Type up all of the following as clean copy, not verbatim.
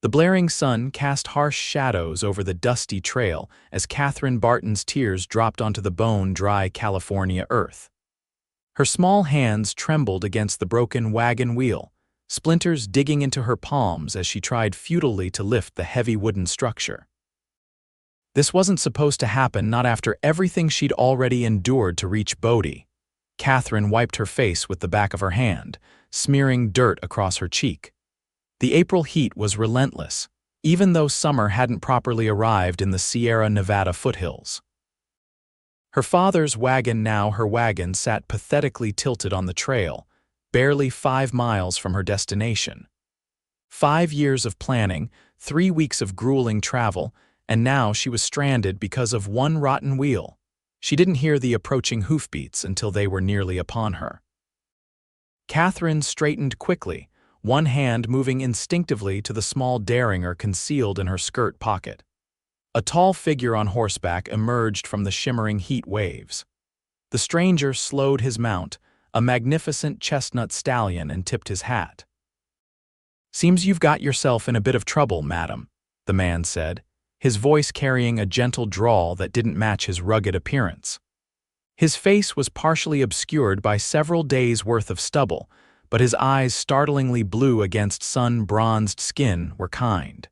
The blaring sun cast harsh shadows over the dusty trail as Katherine Barton's tears dropped onto the bone-dry California earth. Her small hands trembled against the broken wagon wheel, splinters digging into her palms as she tried futilely to lift the heavy wooden structure. This wasn't supposed to happen, not after everything she'd already endured to reach Bodie. Katherine wiped her face with the back of her hand, smearing dirt across her cheek. The April heat was relentless, even though summer hadn't properly arrived in the Sierra Nevada foothills. Her father's wagon, now her wagon, sat pathetically tilted on the trail, barely 5 miles from her destination. 5 years of planning, 3 weeks of grueling travel, and now she was stranded because of one rotten wheel. She didn't hear the approaching hoofbeats until they were nearly upon her. Katherine straightened quickly, one hand moving instinctively to the small derringer concealed in her skirt pocket. A tall figure on horseback emerged from the shimmering heat waves. The stranger slowed his mount, a magnificent chestnut stallion, and tipped his hat. "Seems you've got yourself in a bit of trouble, madam," the man said, his voice carrying a gentle drawl that didn't match his rugged appearance. His face was partially obscured by several days' worth of stubble, but his eyes, startlingly blue against sun-bronzed skin, were kind.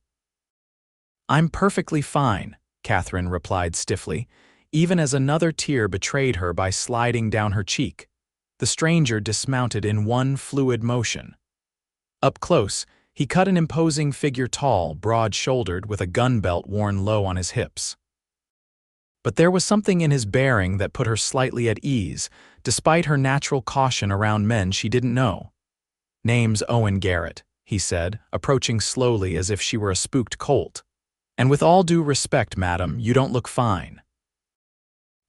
"I'm perfectly fine," Katherine replied stiffly, even as another tear betrayed her by sliding down her cheek. The stranger dismounted in one fluid motion. Up close, he cut an imposing figure, tall, broad-shouldered, with a gun belt worn low on his hips. But there was something in his bearing that put her slightly at ease, despite her natural caution around men she didn't know. "Name's Owen Garrett," he said, approaching slowly as if she were a spooked colt. "And with all due respect, madam, you don't look fine."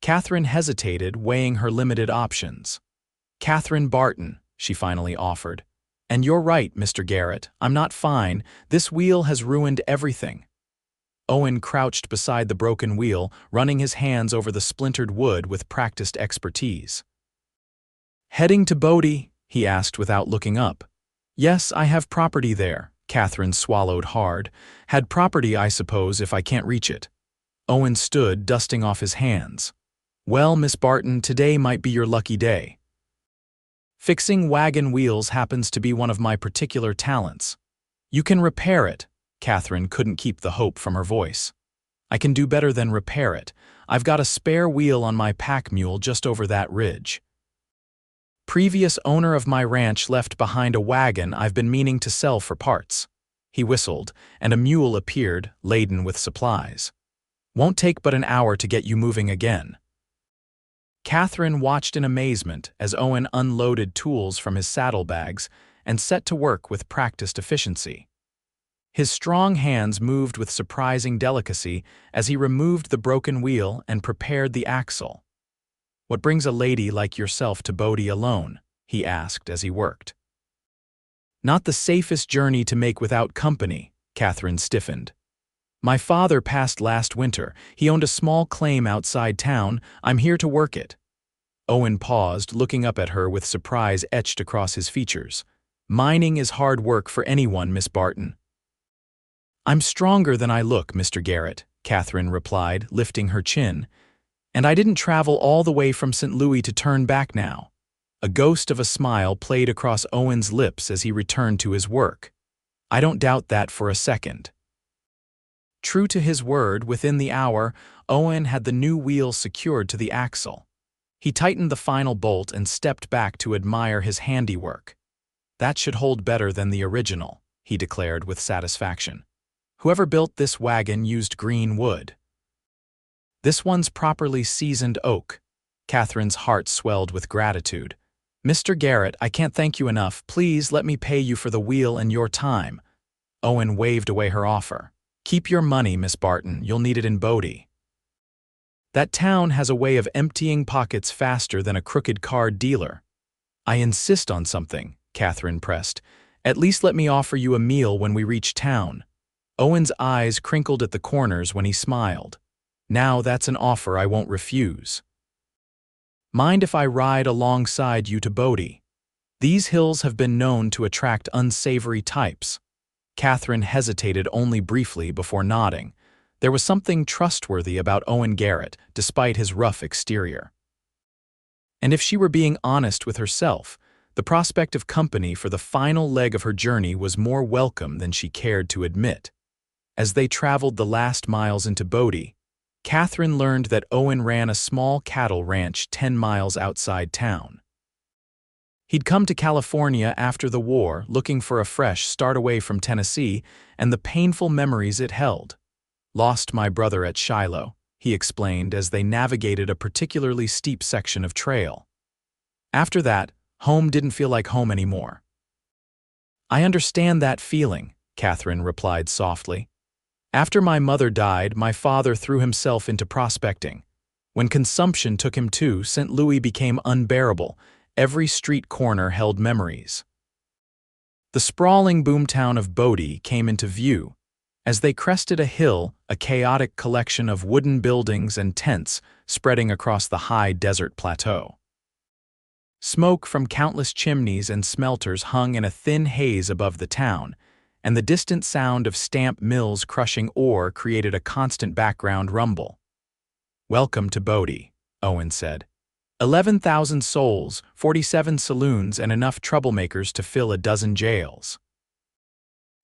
Katherine hesitated, weighing her limited options. "Katherine Barton," she finally offered. "And you're right, Mr. Garrett, I'm not fine. This wheel has ruined everything." Owen crouched beside the broken wheel, running his hands over the splintered wood with practiced expertise. "Heading to Bodie?" he asked without looking up. "Yes, I have property there." Katherine swallowed hard. "Had property, I suppose, if I can't reach it." Owen stood, dusting off his hands. "Well, Miss Barton, today might be your lucky day. Fixing wagon wheels happens to be one of my particular talents. You can repair it." Katherine couldn't keep the hope from her voice. "I can do better than repair it. I've got a spare wheel on my pack mule just over that ridge. Previous owner of my ranch left behind a wagon I've been meaning to sell for parts." He whistled, and a mule appeared, laden with supplies. "Won't take but an hour to get you moving again." Katherine watched in amazement as Owen unloaded tools from his saddlebags and set to work with practiced efficiency. His strong hands moved with surprising delicacy as he removed the broken wheel and prepared the axle. "What brings a lady like yourself to Bodie alone?" he asked as he worked. "Not the safest journey to make without company," Katherine stiffened. "My father passed last winter. He owned a small claim outside town. I'm here to work it." Owen paused, looking up at her with surprise etched across his features. "Mining is hard work for anyone, Miss Barton." "I'm stronger than I look, Mr. Garrett," Katherine replied, lifting her chin. "And I didn't travel all the way from St. Louis to turn back now." A ghost of a smile played across Owen's lips as he returned to his work. "I don't doubt that for a second." True to his word, within the hour, Owen had the new wheel secured to the axle. He tightened the final bolt and stepped back to admire his handiwork. "That should hold better than the original," he declared with satisfaction. "Whoever built this wagon used green wood. This one's properly seasoned oak." Katherine's heart swelled with gratitude. "Mr. Garrett, I can't thank you enough. Please let me pay you for the wheel and your time." Owen waved away her offer. "Keep your money, Miss Barton. You'll need it in Bodie." "That town has a way of emptying pockets faster than a crooked card dealer." "I insist on something," Katherine pressed. "At least let me offer you a meal when we reach town." Owen's eyes crinkled at the corners when he smiled. "Now that's an offer I won't refuse." "Mind if I ride alongside you to Bodie? These hills have been known to attract unsavory types." Katherine hesitated only briefly before nodding. There was something trustworthy about Owen Garrett, despite his rough exterior. And if she were being honest with herself, the prospect of company for the final leg of her journey was more welcome than she cared to admit. As they traveled the last miles into Bodie, Katherine learned that Owen ran a small cattle ranch 10 miles outside town. He'd come to California after the war, looking for a fresh start away from Tennessee and the painful memories it held. "Lost my brother at Shiloh," he explained as they navigated a particularly steep section of trail. "After that, home didn't feel like home anymore." "I understand that feeling," Katherine replied softly. "After my mother died, my father threw himself into prospecting. When consumption took him too, St. Louis became unbearable. Every street corner held memories." The sprawling boomtown of Bodie came into view. As they crested a hill, a chaotic collection of wooden buildings and tents spreading across the high desert plateau. Smoke from countless chimneys and smelters hung in a thin haze above the town, and the distant sound of stamp mills crushing ore created a constant background rumble. "Welcome to Bodie," Owen said. 11,000 souls, 47 saloons, and enough troublemakers to fill a dozen jails.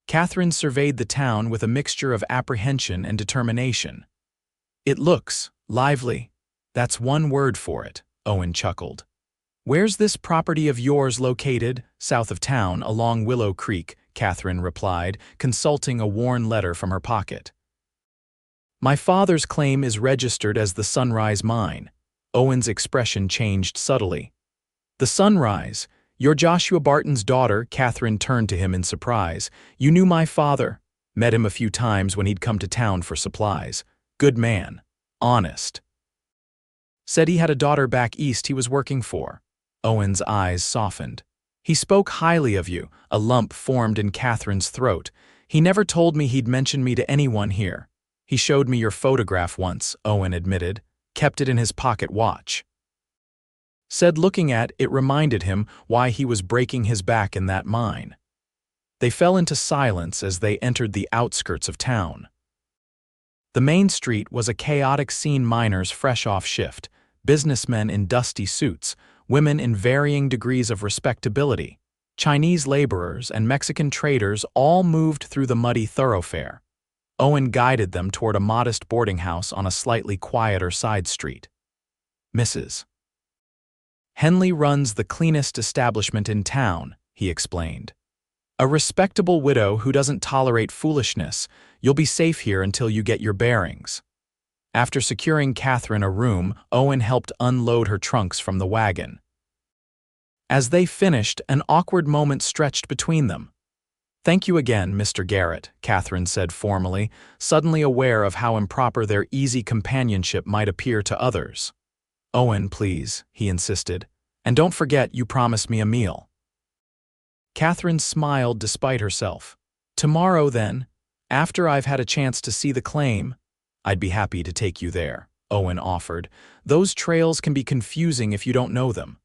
Katherine surveyed the town with a mixture of apprehension and determination. "It looks lively. That's one word for it," Owen chuckled. "Where's this property of yours located?" "South of town, along Willow Creek," Katherine replied, consulting a worn letter from her pocket. "My father's claim is registered as the Sunrise Mine." Owen's expression changed subtly. "The Sunrise? You're Joshua Barton's daughter?" Katherine turned to him in surprise. "You knew my father?" "Met him a few times when he'd come to town for supplies. Good man. Honest." "Said he had a daughter back east he was working for." Owen's eyes softened. "He spoke highly of you." A lump formed in Katherine's throat. "He never told me he'd mention me to anyone here." "He showed me your photograph once," Owen admitted. "Kept it in his pocket watch. Said looking at it reminded him why he was breaking his back in that mine." They fell into silence as they entered the outskirts of town. The main street was a chaotic scene: miners fresh off shift, businessmen in dusty suits, women in varying degrees of respectability, Chinese laborers and Mexican traders all moved through the muddy thoroughfare. Owen guided them toward a modest boarding house on a slightly quieter side street. "Mrs. Henley runs the cleanest establishment in town," he explained. "A respectable widow who doesn't tolerate foolishness. You'll be safe here until you get your bearings." After securing Katherine a room, Owen helped unload her trunks from the wagon. As they finished, an awkward moment stretched between them. "Thank you again, Mr. Garrett," Katherine said formally, suddenly aware of how improper their easy companionship might appear to others. "Owen, please," he insisted. "And don't forget you promised me a meal." Katherine smiled despite herself. "Tomorrow, then, after I've had a chance to see the claim." "I'd be happy to take you there," Owen offered. "Those trails can be confusing if you don't know them."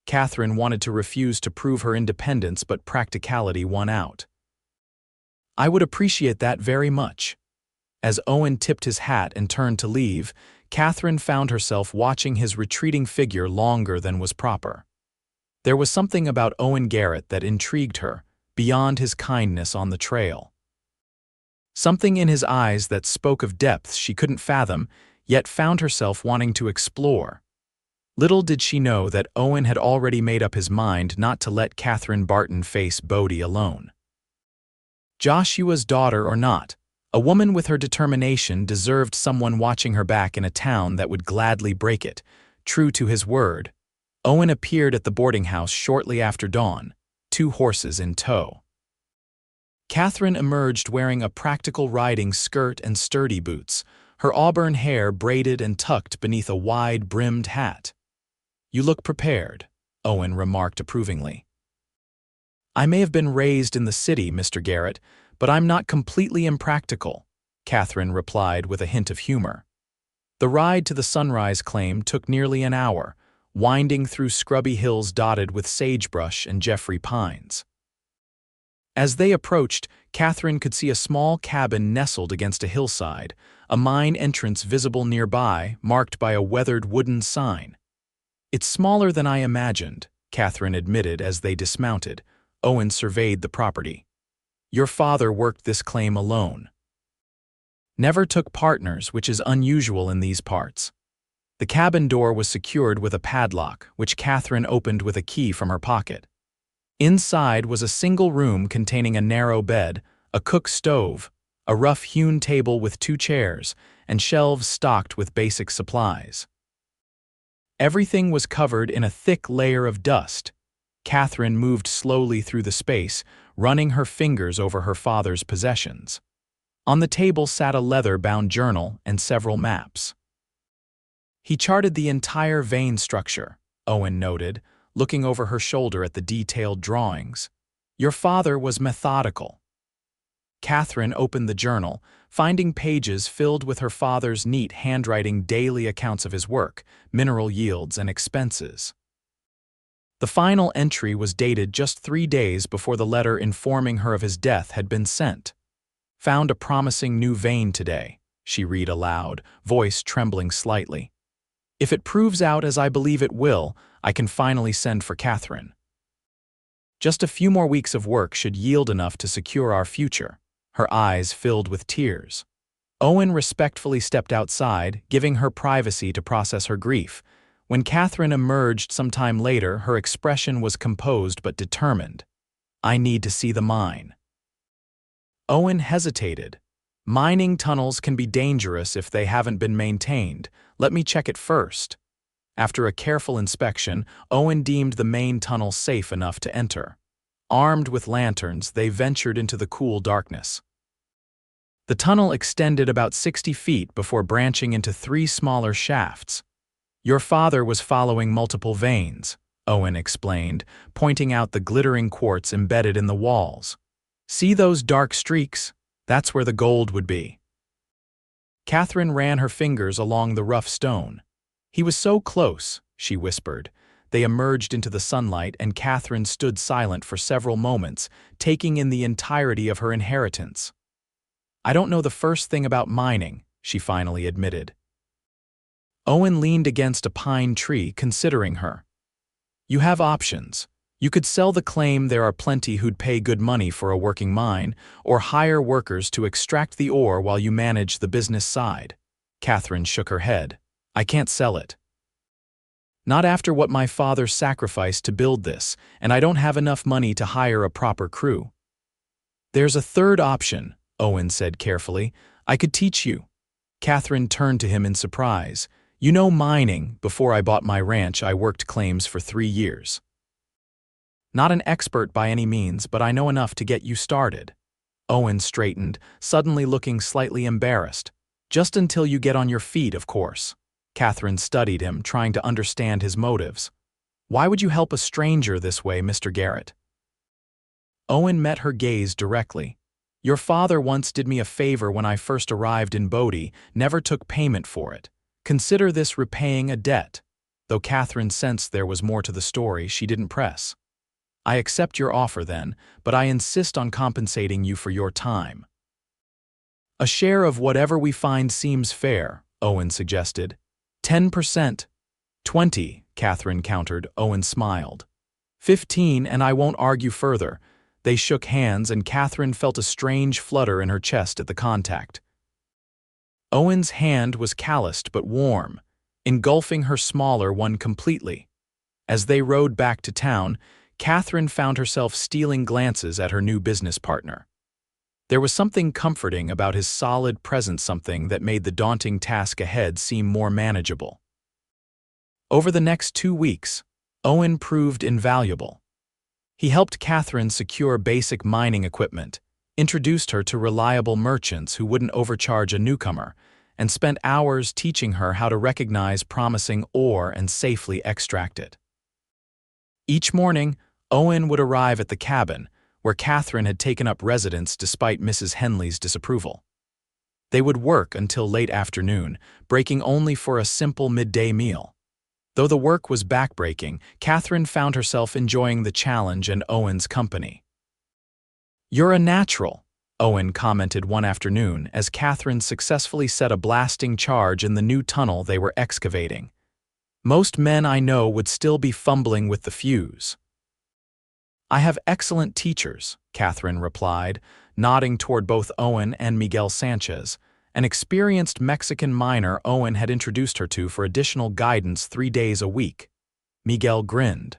Katherine wanted to refuse to prove her independence, but practicality won out. "I would appreciate that very much." As Owen tipped his hat and turned to leave, Katherine found herself watching his retreating figure longer than was proper. There was something about Owen Garrett that intrigued her, beyond his kindness on the trail. Something in his eyes that spoke of depths she couldn't fathom, yet found herself wanting to explore. Little did she know that Owen had already made up his mind not to let Katherine Barton face Bodie alone. Joshua's daughter or not, a woman with her determination deserved someone watching her back in a town that would gladly break it. True to his word, Owen appeared at the boarding house shortly after dawn, 2 horses in tow. Katherine emerged wearing a practical riding skirt and sturdy boots, her auburn hair braided and tucked beneath a wide-brimmed hat. "You look prepared," Owen remarked approvingly. "I may have been raised in the city, Mr. Garrett, but I'm not completely impractical," Katherine replied with a hint of humor. The ride to the Sunrise claim took nearly an hour, winding through scrubby hills dotted with sagebrush and Jeffrey pines. As they approached, Katherine could see a small cabin nestled against a hillside, a mine entrance visible nearby, marked by a weathered wooden sign. "It's smaller than I imagined," Katherine admitted as they dismounted. Owen surveyed the property. "Your father worked this claim alone. Never took partners, which is unusual in these parts." The cabin door was secured with a padlock, which Katherine opened with a key from her pocket. Inside was a single room containing a narrow bed, a cook stove, a rough-hewn table with 2 chairs, and shelves stocked with basic supplies. Everything was covered in a thick layer of dust. Katherine moved slowly through the space, running her fingers over her father's possessions. On the table sat a leather-bound journal and several maps. "He charted the entire vein structure," Owen noted, looking over her shoulder at the detailed drawings. "Your father was methodical." Katherine opened the journal, finding pages filled with her father's neat handwriting daily accounts of his work, mineral yields, and expenses. The final entry was dated just 3 days before the letter informing her of his death had been sent. "Found a promising new vein today," she read aloud, voice trembling slightly. "If it proves out as I believe it will, I can finally send for Katherine. Just a few more weeks of work should yield enough to secure our future." Her eyes filled with tears. Owen respectfully stepped outside, giving her privacy to process her grief. When Katherine emerged some time later, her expression was composed but determined. "I need to see the mine." Owen hesitated. "Mining tunnels can be dangerous if they haven't been maintained. Let me check it first." After a careful inspection, Owen deemed the main tunnel safe enough to enter. Armed with lanterns, they ventured into the cool darkness. The tunnel extended about 60 feet before branching into 3 smaller shafts. "Your father was following multiple veins," Owen explained, pointing out the glittering quartz embedded in the walls. "See those dark streaks? That's where the gold would be." Katherine ran her fingers along the rough stone. "He was so close," she whispered. They emerged into the sunlight, and Katherine stood silent for several moments, taking in the entirety of her inheritance. "I don't know the first thing about mining," she finally admitted. Owen leaned against a pine tree, considering her. "You have options. You could sell the claim, there are plenty who'd pay good money for a working mine, or hire workers to extract the ore while you manage the business side." Katherine shook her head. "I can't sell it. Not after what my father sacrificed to build this, and I don't have enough money to hire a proper crew." "There's a third option," Owen said carefully. "I could teach you." Katherine turned to him in surprise. "You know mining. Before I bought my ranch, I worked claims for 3 years. Not an expert by any means, but I know enough to get you started." Owen straightened, suddenly looking slightly embarrassed. "Just until you get on your feet, of course." Katherine studied him, trying to understand his motives. "Why would you help a stranger this way, Mr. Garrett?" Owen met her gaze directly. "Your father once did me a favor when I first arrived in Bodie, never took payment for it. Consider this repaying a debt." Though Katherine sensed there was more to the story, she didn't press. "I accept your offer then, but I insist on compensating you for your time." "A share of whatever we find seems fair," Owen suggested. 10%. 20, Katherine countered. Owen smiled. 15, and I won't argue further." They shook hands, and Katherine felt a strange flutter in her chest at the contact. Owen's hand was calloused but warm, engulfing her smaller one completely. As they rode back to town, Katherine found herself stealing glances at her new business partner. There was something comforting about his solid presence, something that made the daunting task ahead seem more manageable. Over the next 2 weeks, Owen proved invaluable. He helped Katherine secure basic mining equipment, introduced her to reliable merchants who wouldn't overcharge a newcomer, and spent hours teaching her how to recognize promising ore and safely extract it. Each morning, Owen would arrive at the cabin, where Katherine had taken up residence despite Mrs. Henley's disapproval. They would work until late afternoon, breaking only for a simple midday meal. Though the work was backbreaking, Katherine found herself enjoying the challenge and Owen's company. "You're a natural," Owen commented one afternoon as Katherine successfully set a blasting charge in the new tunnel they were excavating. Most men I know would still be fumbling with the fuse. I have excellent teachers, Katherine replied, nodding toward both Owen and Miguel Sanchez, an experienced Mexican miner Owen had introduced her to for additional guidance 3 days a week. Miguel grinned.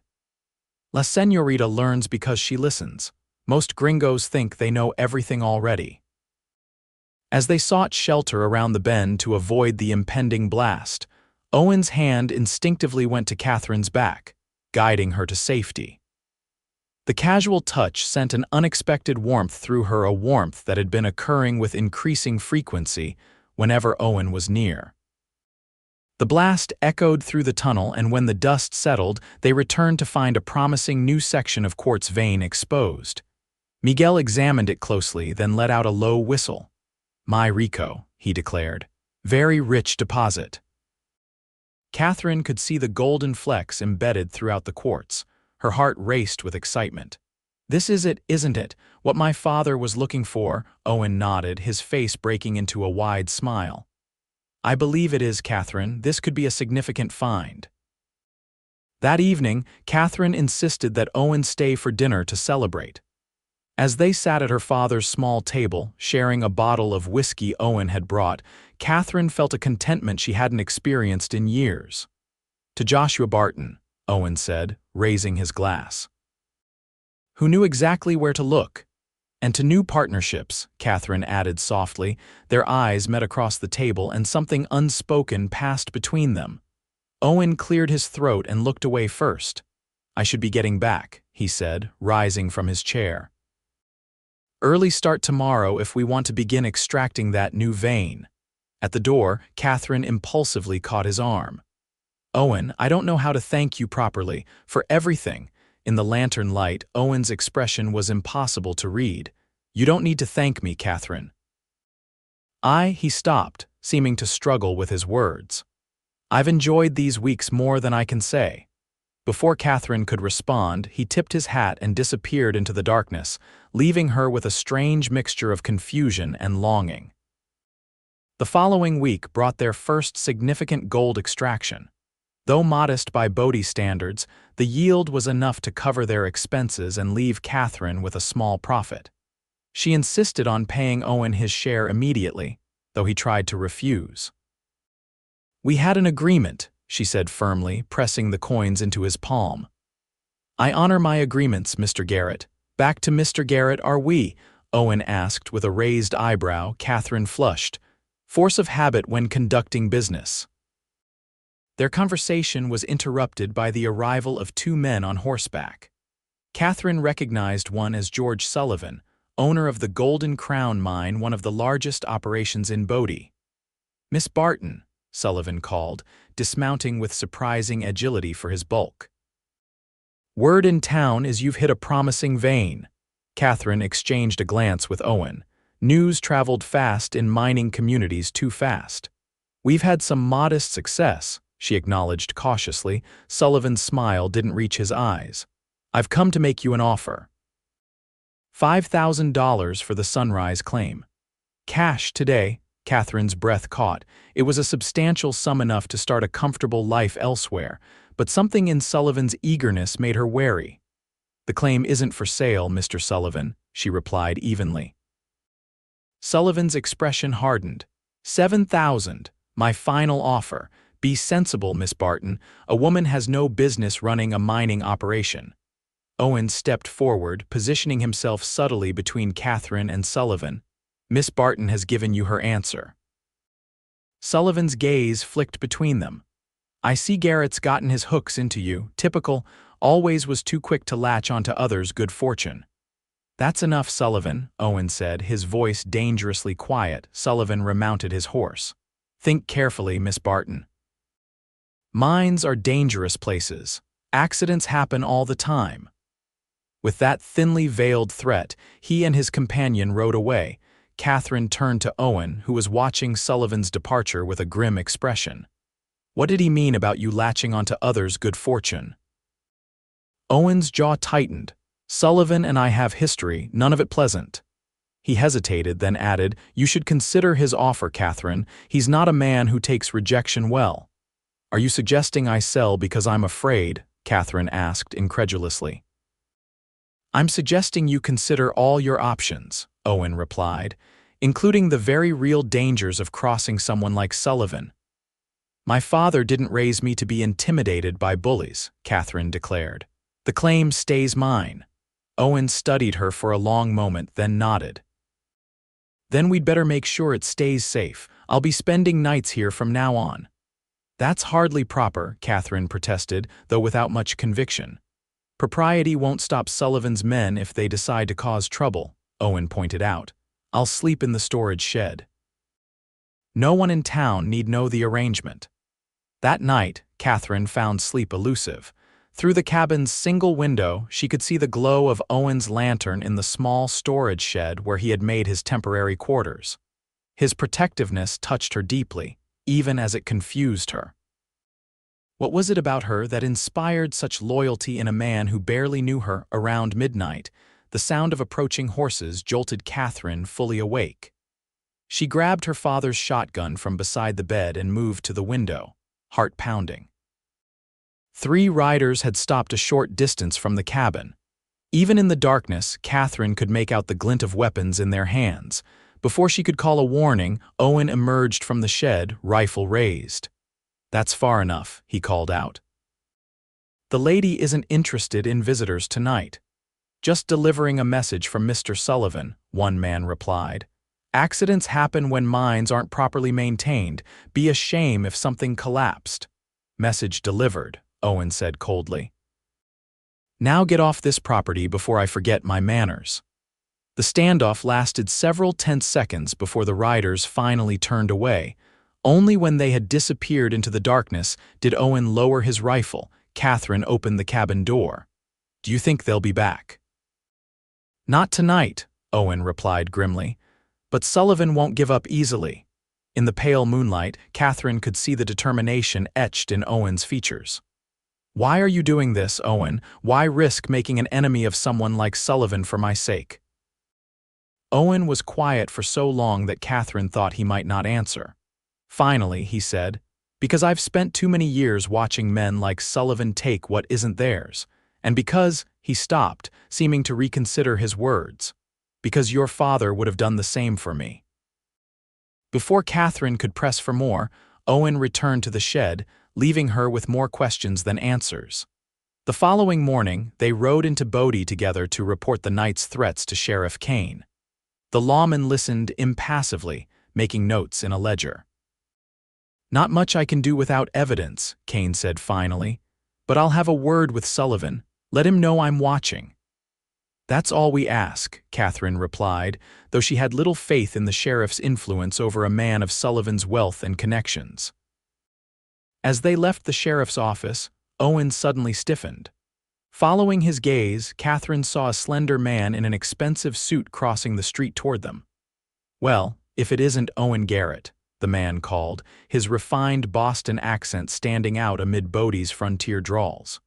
La señorita learns because she listens. Most gringos think they know everything already. As they sought shelter around the bend to avoid the impending blast, Owen's hand instinctively went to Katherine's back, guiding her to safety. The casual touch sent an unexpected warmth through her, a warmth that had been occurring with increasing frequency whenever Owen was near. The blast echoed through the tunnel, and when the dust settled, they returned to find a promising new section of quartz vein exposed. Miguel examined it closely, then let out a low whistle. "My Rico," he declared. "Very rich deposit." Katherine could see the golden flecks embedded throughout the quartz. Her heart raced with excitement. "This is it, isn't it? What my father was looking for?" Owen nodded, his face breaking into a wide smile. "I believe it is, Katherine. This could be a significant find." That evening, Katherine insisted that Owen stay for dinner to celebrate. As they sat at her father's small table, sharing a bottle of whiskey Owen had brought, Katherine felt a contentment she hadn't experienced in years. "To Joshua Barton," Owen said, raising his glass, "who knew exactly where to look. And to new partnerships," Katherine added softly. Their eyes met across the table and something unspoken passed between them. Owen cleared his throat and looked away first. "I should be getting back," he said, rising from his chair. "Early start tomorrow if we want to begin extracting that new vein." At the door, Katherine impulsively caught his arm. "Owen, I don't know how to thank you properly, for everything." In the lantern light, Owen's expression was impossible to read. "You don't need to thank me, Katherine." He stopped, seeming to struggle with his words. "I've enjoyed these weeks more than I can say." Before Katherine could respond, he tipped his hat and disappeared into the darkness, leaving her with a strange mixture of confusion and longing. The following week brought their first significant gold extraction. Though modest by Bodie standards, the yield was enough to cover their expenses and leave Katherine with a small profit. She insisted on paying Owen his share immediately, though he tried to refuse. "We had an agreement," she said firmly, pressing the coins into his palm. "I honor my agreements, Mr. Garrett. Back to Mr. Garrett, are we?" Owen asked with a raised eyebrow. Katherine flushed. Force of habit when conducting business. Their conversation was interrupted by the arrival of 2 men on horseback. Katherine recognized one as George Sullivan, owner of the Golden Crown mine, one of the largest operations in Bodie. "Miss Barton," Sullivan called, dismounting with surprising agility for his bulk. "Word in town is you've hit a promising vein." Katherine exchanged a glance with Owen. News traveled fast in mining communities, too fast. "We've had some modest success," she acknowledged cautiously. Sullivan's smile didn't reach his eyes. "I've come to make you an offer. $5,000 for the Sunrise claim." "Cash today," Katherine's breath caught. It was a substantial sum, enough to start a comfortable life elsewhere, but something in Sullivan's eagerness made her wary. "The claim isn't for sale, Mr. Sullivan," she replied evenly. Sullivan's expression hardened. "7,000, my final offer. Be sensible, Miss Barton. A woman has no business running a mining operation." Owen stepped forward, positioning himself subtly between Katherine and Sullivan. "Miss Barton has given you her answer." Sullivan's gaze flicked between them. "I see Garrett's gotten his hooks into you. Typical, always was too quick to latch onto others' good fortune." "That's enough, Sullivan," Owen said, his voice dangerously quiet. Sullivan remounted his horse. "Think carefully, Miss Barton. Mines are dangerous places. Accidents happen all the time." With that thinly veiled threat, he and his companion rode away. Katherine turned to Owen, who was watching Sullivan's departure with a grim expression. "What did he mean about you latching onto others' good fortune?" Owen's jaw tightened. "Sullivan and I have history, none of it pleasant." He hesitated, then added, "You should consider his offer, Katherine. He's not a man who takes rejection well." "Are you suggesting I sell because I'm afraid?" Katherine asked incredulously. "I'm suggesting you consider all your options," Owen replied, "including the very real dangers of crossing someone like Sullivan." "My father didn't raise me to be intimidated by bullies," Katherine declared. "The claim stays mine." Owen studied her for a long moment, then nodded. "Then we'd better make sure it stays safe. I'll be spending nights here from now on." "That's hardly proper," Katherine protested, though without much conviction. "Propriety won't stop Sullivan's men if they decide to cause trouble," Owen pointed out. "I'll sleep in the storage shed." No one in town need know the arrangement. That night, Katherine found sleep elusive. Through the cabin's single window, she could see the glow of Owen's lantern in the small storage shed where he had made his temporary quarters. His protectiveness touched her deeply, even as it confused her. What was it about her that inspired such loyalty in a man who barely knew her? Around midnight, the sound of approaching horses jolted Katherine fully awake. She grabbed her father's shotgun from beside the bed and moved to the window, heart pounding. 3 riders had stopped a short distance from the cabin. Even in the darkness, Katherine could make out the glint of weapons in their hands. Before she could call a warning, Owen emerged from the shed, rifle raised. "That's far enough," he called out. "The lady isn't interested in visitors tonight. Just delivering a message from Mr. Sullivan," one man replied. "Accidents happen when mines aren't properly maintained. Be a shame if something collapsed." "Message delivered," Owen said coldly. "Now get off this property before I forget my manners." The standoff lasted several tense seconds before the riders finally turned away. Only when they had disappeared into the darkness did Owen lower his rifle. Katherine opened the cabin door. "Do you think they'll be back?" "Not tonight," Owen replied grimly. "But Sullivan won't give up easily." In the pale moonlight, Katherine could see the determination etched in Owen's features. "Why are you doing this, Owen? Why risk making an enemy of someone like Sullivan for my sake?" Owen was quiet for so long that Katherine thought he might not answer. Finally, he said, "Because I've spent too many years watching men like Sullivan take what isn't theirs. And because," he stopped, seeming to reconsider his words, "because your father would have done the same for me." Before Katherine could press for more, Owen returned to the shed, leaving her with more questions than answers. The following morning, they rode into Bodie together to report the night's threats to Sheriff Kane. The lawman listened impassively, making notes in a ledger. "Not much I can do without evidence," Kane said finally, "but I'll have a word with Sullivan. Let him know I'm watching." "That's all we ask," Katherine replied, though she had little faith in the sheriff's influence over a man of Sullivan's wealth and connections. As they left the sheriff's office, Owen suddenly stiffened. Following his gaze, Katherine saw a slender man in an expensive suit crossing the street toward them. "Well, if it isn't Owen Garrett," the man called, his refined Boston accent standing out amid Bodie's frontier drawls.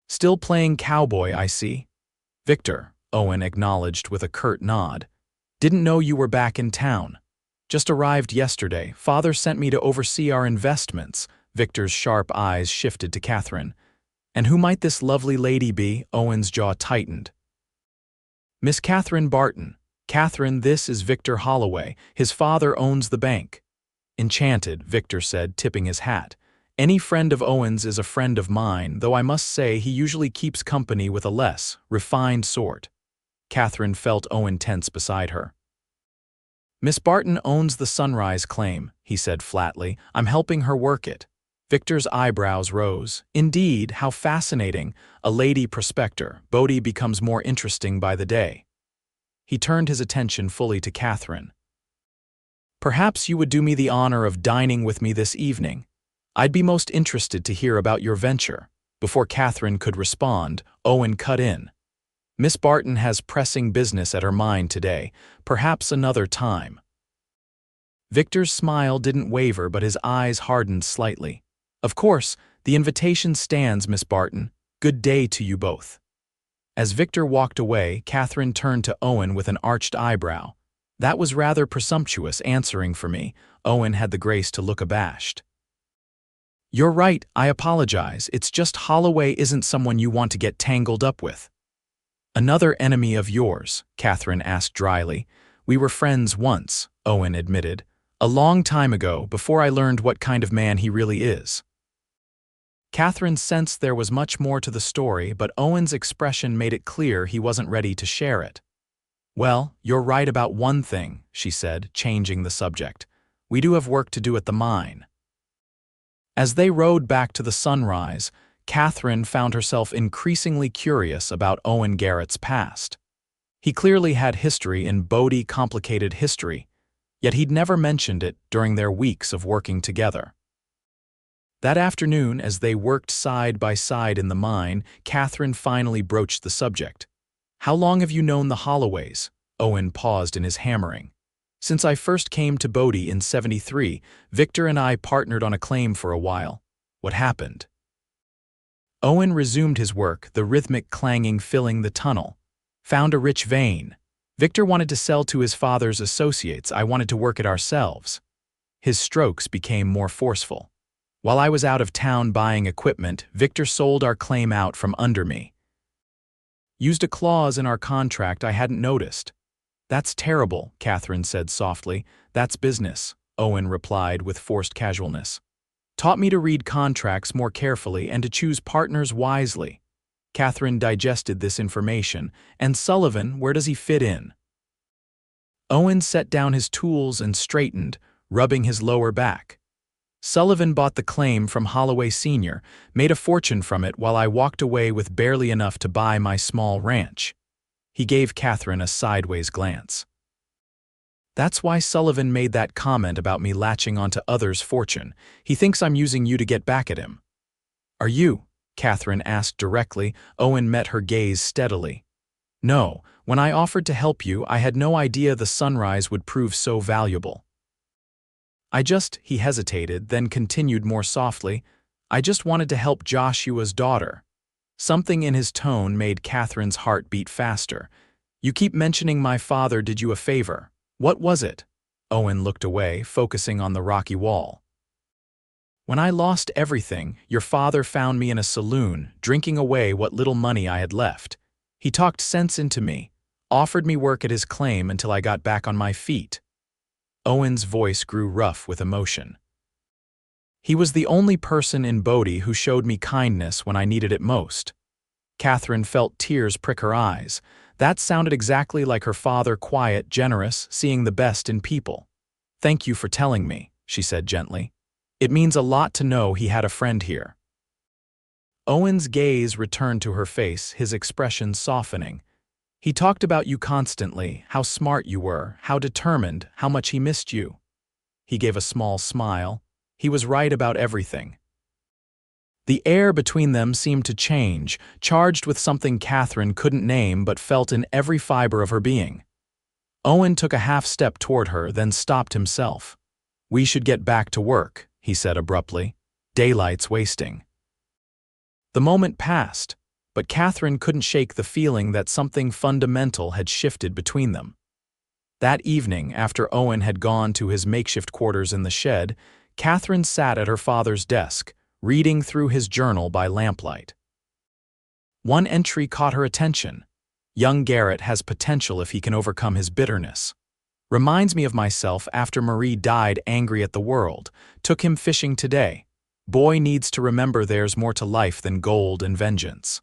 "Still playing cowboy, I see." "Victor," Owen acknowledged with a curt nod. "Didn't know you were back in town. Just arrived yesterday. Father sent me to oversee our investments." Victor's sharp eyes shifted to Katherine. "And who might this lovely lady be?" Owen's jaw tightened. "Miss Katherine Barton. Katherine, this is Victor Holloway. His father owns the bank." "Enchanted," Victor said, tipping his hat. "Any friend of Owen's is a friend of mine, though I must say he usually keeps company with a less refined sort." Katherine felt Owen tense beside her. "Miss Barton owns the Sunrise claim," he said flatly. "I'm helping her work it." Victor's eyebrows rose. "Indeed, how fascinating. A lady prospector. Bodie becomes more interesting by the day." He turned his attention fully to Katherine. "Perhaps you would do me the honor of dining with me this evening. I'd be most interested to hear about your venture." Before Katherine could respond, Owen cut in. "Miss Barton has pressing business at her mind today. Perhaps another time." Victor's smile didn't waver, but his eyes hardened slightly. "Of course, the invitation stands, Miss Barton. Good day to you both." As Victor walked away, Katherine turned to Owen with an arched eyebrow. That was rather presumptuous answering for me. Owen had the grace to look abashed. You're right, I apologize. It's just Holloway isn't someone you want to get tangled up with. Another enemy of yours? Katherine asked dryly. We were friends once, Owen admitted. A long time ago, before I learned what kind of man he really is. Katherine sensed there was much more to the story, but Owen's expression made it clear he wasn't ready to share it. Well, you're right about one thing, she said, changing the subject. We do have work to do at the mine. As they rode back to the Sunrise, Katherine found herself increasingly curious about Owen Garrett's past. He clearly had history in Bodie complicated history, yet he'd never mentioned it during their weeks of working together. That afternoon, as they worked side by side in the mine, Katherine finally broached the subject. How long have you known the Holloways? Owen paused in his hammering. Since I first came to Bodie in '73, Victor and I partnered on a claim for a while. What happened? Owen resumed his work, the rhythmic clanging filling the tunnel. Found a rich vein. Victor wanted to sell to his father's associates. I wanted to work it ourselves. His strokes became more forceful. While I was out of town buying equipment, Victor sold our claim out from under me. Used a clause in our contract I hadn't noticed. That's terrible, Katherine said softly. That's business, Owen replied with forced casualness. Taught me to read contracts more carefully and to choose partners wisely. Katherine digested this information. And Sullivan, where does he fit in? Owen set down his tools and straightened, rubbing his lower back. Sullivan bought the claim from Holloway Sr., made a fortune from it while I walked away with barely enough to buy my small ranch. He gave Katherine a sideways glance. That's why Sullivan made that comment about me latching onto others' fortune. He thinks I'm using you to get back at him. Are you? Katherine asked directly. Owen met her gaze steadily. No, when I offered to help you, I had no idea the Sunrise would prove so valuable. He hesitated, then continued more softly, I just wanted to help Joshua's daughter. Something in his tone made Katherine's heart beat faster. You keep mentioning my father did you a favor. What was it? Owen looked away, focusing on the rocky wall. When I lost everything, your father found me in a saloon, drinking away what little money I had left. He talked sense into me, offered me work at his claim until I got back on my feet. Owen's voice grew rough with emotion. He was the only person in Bodie who showed me kindness when I needed it most. Katherine felt tears prick her eyes. That sounded exactly like her father, quiet, generous, seeing the best in people. Thank you for telling me, she said gently. It means a lot to know he had a friend here. Owen's gaze returned to her face, his expression softening. He talked about you constantly, how smart you were, how determined, how much he missed you. He gave a small smile. He was right about everything. The air between them seemed to change, charged with something Katherine couldn't name but felt in every fiber of her being. Owen took a half step toward her, then stopped himself. We should get back to work, he said abruptly. Daylight's wasting. The moment passed, but Katherine couldn't shake the feeling that something fundamental had shifted between them. That evening, after Owen had gone to his makeshift quarters in the shed, Katherine sat at her father's desk, reading through his journal by lamplight. One entry caught her attention. Young Garrett has potential if he can overcome his bitterness. Reminds me of myself after Marie died angry at the world. Took him fishing today. Boy needs to remember there's more to life than gold and vengeance.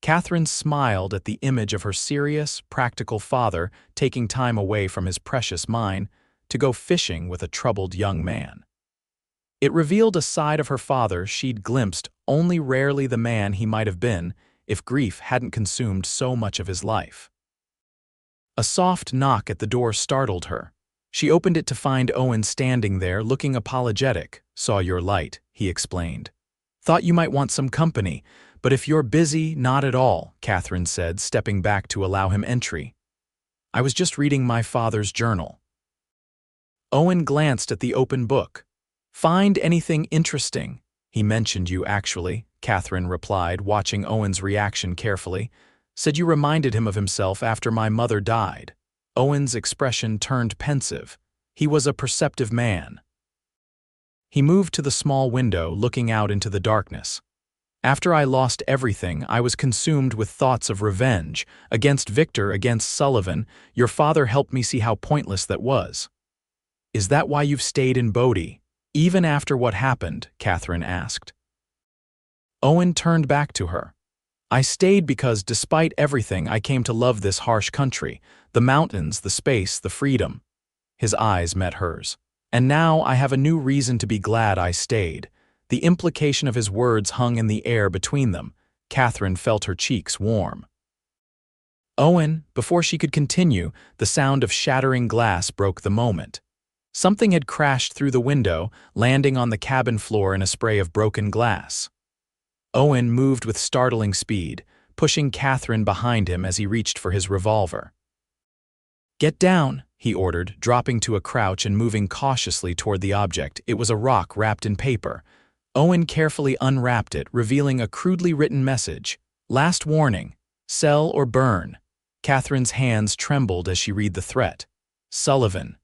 Katherine smiled at the image of her serious, practical father taking time away from his precious mine to go fishing with a troubled young man. It revealed a side of her father she'd glimpsed only rarely the man he might have been if grief hadn't consumed so much of his life. A soft knock at the door startled her. She opened it to find Owen standing there looking apologetic. Saw your light, he explained. Thought you might want some company, but if you're busy, not at all, Katherine said, stepping back to allow him entry. I was just reading my father's journal. Owen glanced at the open book. Find anything interesting? He mentioned you actually, Katherine replied, watching Owen's reaction carefully. Said you reminded him of himself after my mother died. Owen's expression turned pensive. He was a perceptive man. He moved to the small window, looking out into the darkness. After I lost everything, I was consumed with thoughts of revenge, against Victor, against Sullivan. Your father helped me see how pointless that was. Is that why you've stayed in Bodie, even after what happened? Katherine asked. Owen turned back to her. I stayed because, despite everything, I came to love this harsh country, the mountains, the space, the freedom. His eyes met hers. And now I have a new reason to be glad I stayed. The implication of his words hung in the air between them. Katherine felt her cheeks warm. Owen, before she could continue, the sound of shattering glass broke the moment. Something had crashed through the window, landing on the cabin floor in a spray of broken glass. Owen moved with startling speed, pushing Katherine behind him as he reached for his revolver. Get down, he ordered, dropping to a crouch and moving cautiously toward the object. It was a rock wrapped in paper. Owen carefully unwrapped it, revealing a crudely written message. Last warning, sell or burn. Katherine's hands trembled as she read the threat. Sullivan.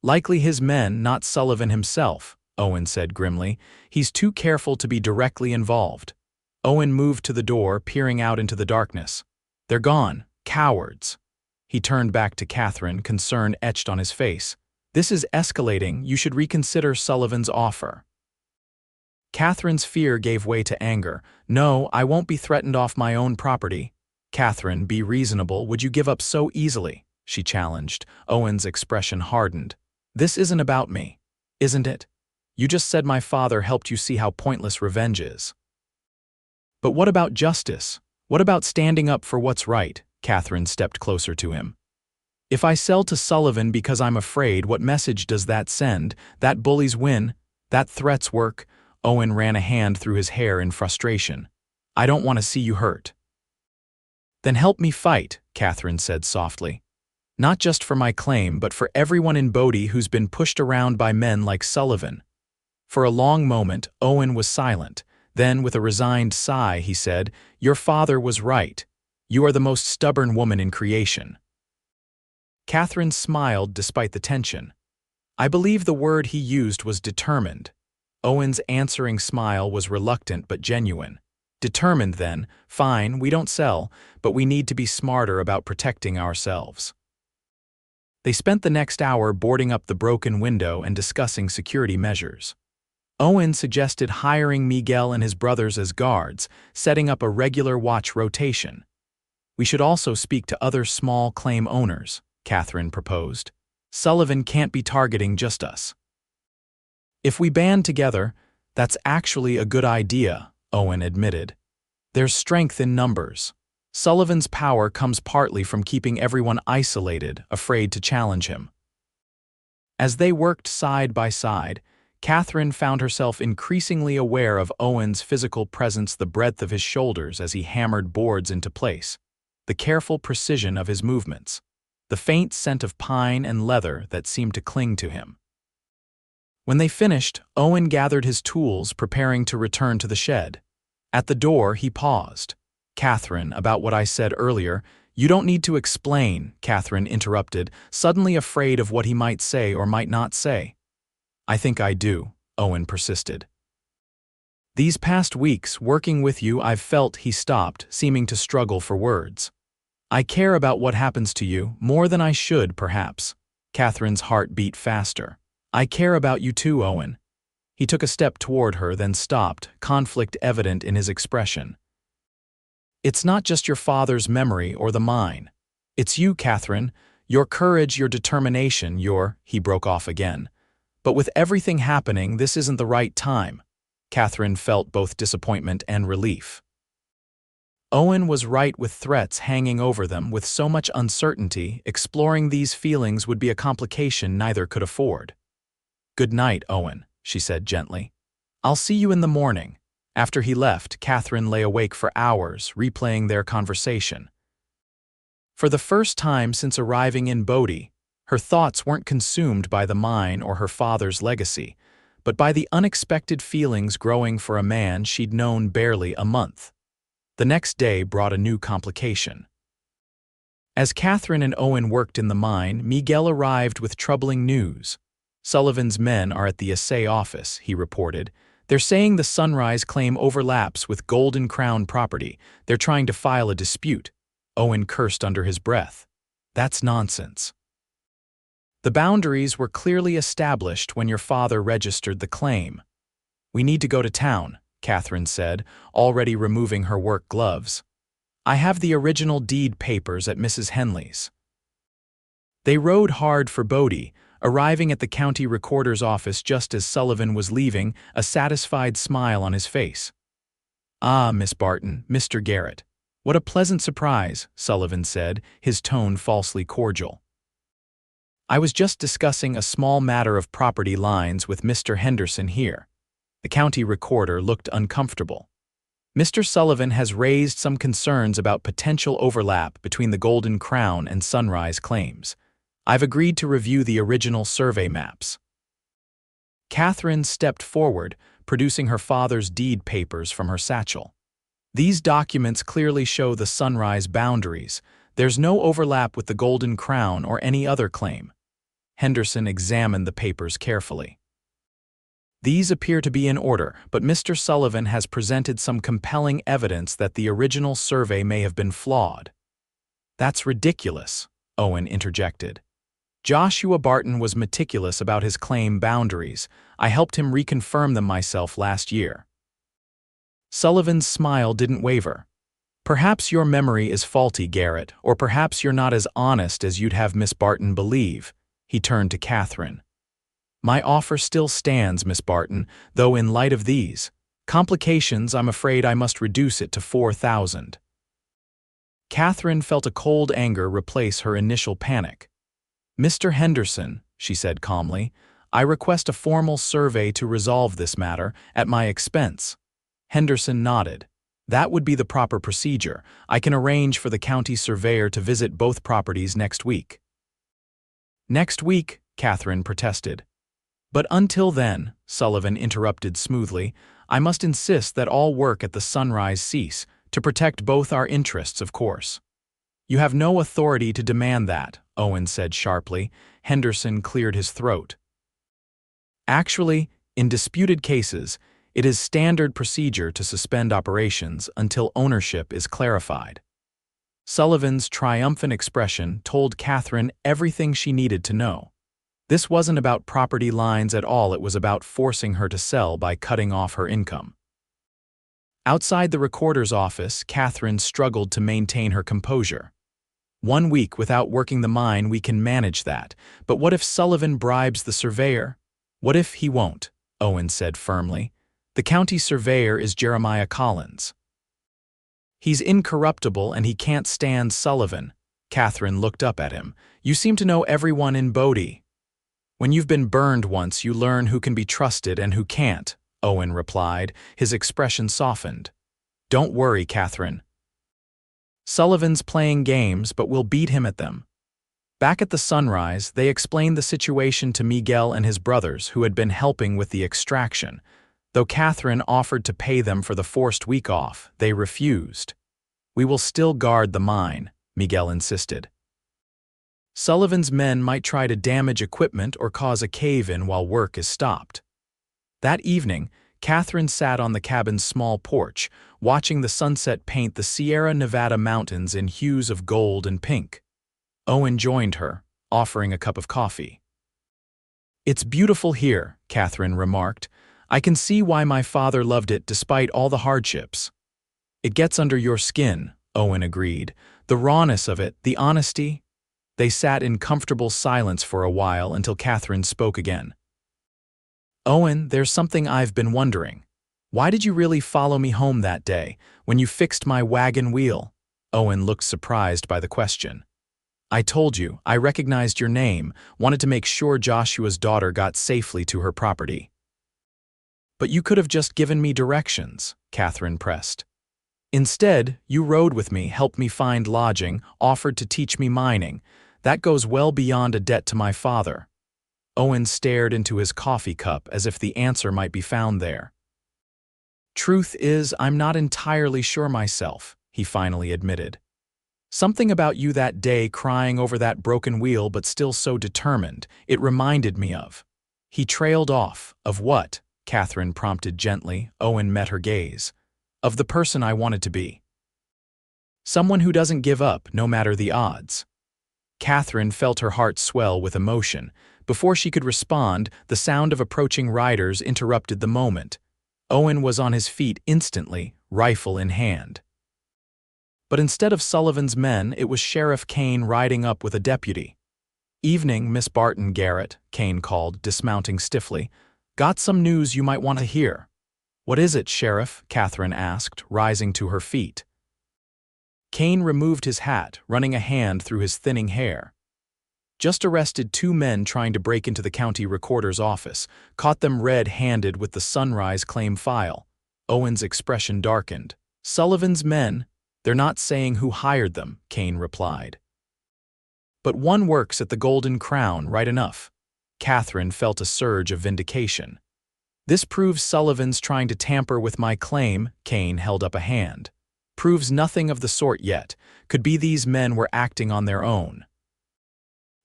Likely his men, not Sullivan himself, Owen said grimly. He's too careful to be directly involved. Owen moved to the door, peering out into the darkness. They're gone, cowards. He turned back to Katherine, concern etched on his face. This is escalating. You should reconsider Sullivan's offer. Katherine's fear gave way to anger. No, I won't be threatened off my own property. Katherine, be reasonable. Would you give up so easily? She challenged. Owen's expression hardened. This isn't about me, isn't it? You just said my father helped you see how pointless revenge is. But what about justice? What about standing up for what's right? Katherine stepped closer to him. If I sell to Sullivan because I'm afraid, what message does that send? That bullies win? That threats work? Owen ran a hand through his hair in frustration. I don't want to see you hurt. Then help me fight, Katherine said softly. Not just for my claim, but for everyone in Bodie who's been pushed around by men like Sullivan. For a long moment, Owen was silent. Then, with a resigned sigh, he said, Your father was right. You are the most stubborn woman in creation. Katherine smiled despite the tension. I believe the word he used was determined. Owen's answering smile was reluctant but genuine. Determined then, fine, we don't sell, but we need to be smarter about protecting ourselves. They spent the next hour boarding up the broken window and discussing security measures. Owen suggested hiring Miguel and his brothers as guards, setting up a regular watch rotation. We should also speak to other small claim owners, Katherine proposed. Sullivan can't be targeting just us. If we band together, that's actually a good idea, Owen admitted. There's strength in numbers. Sullivan's power comes partly from keeping everyone isolated, afraid to challenge him. As they worked side by side, Katherine found herself increasingly aware of Owen's physical presence, the breadth of his shoulders as he hammered boards into place, the careful precision of his movements, the faint scent of pine and leather that seemed to cling to him. When they finished, Owen gathered his tools, preparing to return to the shed. At the door, he paused. Katherine, about what I said earlier, you don't need to explain, Katherine interrupted, suddenly afraid of what he might say or might not say. I think I do, Owen persisted. These past weeks, working with you, I've felt, he stopped, seeming to struggle for words. I care about what happens to you, more than I should, perhaps. Katherine's heart beat faster. I care about you too, Owen. He took a step toward her, then stopped, conflict evident in his expression. It's not just your father's memory or the mine. It's you, Katherine, your courage, your determination, he broke off again. But with everything happening, this isn't the right time. Katherine felt both disappointment and relief. Owen was right with threats hanging over them, with so much uncertainty, exploring these feelings would be a complication neither could afford. Good night, Owen, she said gently. I'll see you in the morning. After he left, Katherine lay awake for hours, replaying their conversation. For the first time since arriving in Bodie, her thoughts weren't consumed by the mine or her father's legacy, but by the unexpected feelings growing for a man she'd known barely a month. The next day brought a new complication. As Katherine and Owen worked in the mine, Miguel arrived with troubling news. "Sullivan's men are at the assay office," he reported. "They're saying the Sunrise claim overlaps with Golden Crown property. They're trying to file a dispute." Owen cursed under his breath. "That's nonsense. The boundaries were clearly established when your father registered the claim." "We need to go to town," Katherine said, already removing her work gloves. "I have the original deed papers at Mrs. Henley's." They rode hard for Bodie, arriving at the county recorder's office just as Sullivan was leaving, a satisfied smile on his face. "Ah, Miss Barton, Mr. Garrett. What a pleasant surprise," Sullivan said, his tone falsely cordial. "I was just discussing a small matter of property lines with Mr. Henderson here." The county recorder looked uncomfortable. "Mr. Sullivan has raised some concerns about potential overlap between the Golden Crown and Sunrise claims. I've agreed to review the original survey maps." Katherine stepped forward, producing her father's deed papers from her satchel. "These documents clearly show the Sunrise boundaries. There's no overlap with the Golden Crown or any other claim." Henderson examined the papers carefully. "These appear to be in order, but Mr. Sullivan has presented some compelling evidence that the original survey may have been flawed." "That's ridiculous," Owen interjected. "Joshua Barton was meticulous about his claim boundaries. I helped him reconfirm them myself last year." Sullivan's smile didn't waver. "Perhaps your memory is faulty, Garrett, or perhaps you're not as honest as you'd have Miss Barton believe." He turned to Katherine. "My offer still stands, Miss Barton, though in light of these complications, I'm afraid I must reduce it to 4,000. Katherine felt a cold anger replace her initial panic. "Mr. Henderson," she said calmly, "I request a formal survey to resolve this matter, at my expense." Henderson nodded. "That would be the proper procedure. I can arrange for the county surveyor to visit both properties next week." "Next week," Katherine protested. "But until then," Sullivan interrupted smoothly, "I must insist that all work at the Sunrise cease, to protect both our interests, of course." "You have no authority to demand that," Owen said sharply. Henderson cleared his throat. "Actually, in disputed cases, it is standard procedure to suspend operations until ownership is clarified." Sullivan's triumphant expression told Katherine everything she needed to know. This wasn't about property lines at all, it was about forcing her to sell by cutting off her income. Outside the recorder's office, Katherine struggled to maintain her composure. "1 week without working the mine, we can manage that. But what if Sullivan bribes the surveyor?" "What if he won't?" Owen said firmly. "The county surveyor is Jeremiah Collins. He's incorruptible and he can't stand Sullivan." Katherine looked up at him. "You seem to know everyone in Bodie." "When you've been burned once, you learn who can be trusted and who can't," Owen replied, his expression softened. "Don't worry, Katherine. Sullivan's playing games, but we'll beat him at them." Back at the Sunrise, they explained the situation to Miguel and his brothers, who had been helping with the extraction. Though Katherine offered to pay them for the forced week off, they refused. "We will still guard the mine," Miguel insisted. "Sullivan's men might try to damage equipment or cause a cave-in while work is stopped." That evening, Katherine sat on the cabin's small porch, watching the sunset paint the Sierra Nevada mountains in hues of gold and pink. Owen joined her, offering a cup of coffee. "It's beautiful here," Katherine remarked. "I can see why my father loved it despite all the hardships." "It gets under your skin," Owen agreed. "The rawness of it, the honesty." They sat in comfortable silence for a while until Katherine spoke again. "Owen, there's something I've been wondering. Why did you really follow me home that day, when you fixed my wagon wheel?" Owen looked surprised by the question. "I told you, I recognized your name, wanted to make sure Joshua's daughter got safely to her property." "But you could have just given me directions," Katherine pressed. "Instead, you rode with me, helped me find lodging, offered to teach me mining. That goes well beyond a debt to my father." Owen stared into his coffee cup as if the answer might be found there. "Truth is, I'm not entirely sure myself," he finally admitted. "Something about you that day crying over that broken wheel but still so determined, it reminded me of." He trailed off. "Of what?" Katherine prompted gently. Owen met her gaze. "Of the person I wanted to be. Someone who doesn't give up, no matter the odds." Katherine felt her heart swell with emotion. Before she could respond, the sound of approaching riders interrupted the moment. Owen was on his feet instantly, rifle in hand. But instead of Sullivan's men, it was Sheriff Kane riding up with a deputy. "Evening, Miss Barton, Garrett," Kane called, dismounting stiffly. "Got some news you might want to hear." "What is it, Sheriff?" Katherine asked, rising to her feet. Kane removed his hat, running a hand through his thinning hair. "Just arrested 2 men trying to break into the county recorder's office. Caught them red-handed with the Sunrise claim file." Owen's expression darkened. "Sullivan's men? They're not saying who hired them," Kane replied. "But one works at the Golden Crown, right enough." Katherine felt a surge of vindication. "This proves Sullivan's trying to tamper with my claim." Kane held up a hand. "Proves nothing of the sort yet. Could be these men were acting on their own.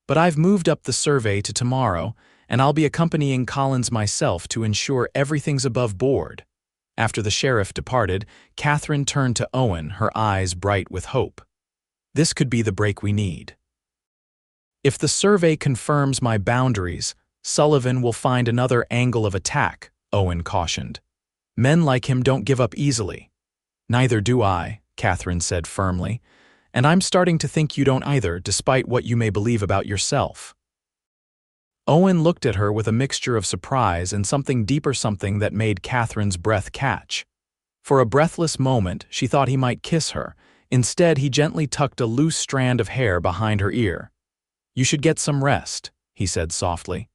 But I've moved up the survey to tomorrow, and I'll be accompanying Collins myself to ensure everything's above board." After the sheriff departed, Katherine turned to Owen, her eyes bright with hope. "This could be the break we need. If the survey confirms my boundaries, Sullivan will find another angle of attack," Owen cautioned. "Men like him don't give up easily." "Neither do I," Katherine said firmly. "And I'm starting to think you don't either, despite what you may believe about yourself." Owen looked at her with a mixture of surprise and something deeper, something that made Katherine's breath catch. For a breathless moment, she thought he might kiss her. Instead, he gently tucked a loose strand of hair behind her ear. "You should get some rest," he said softly.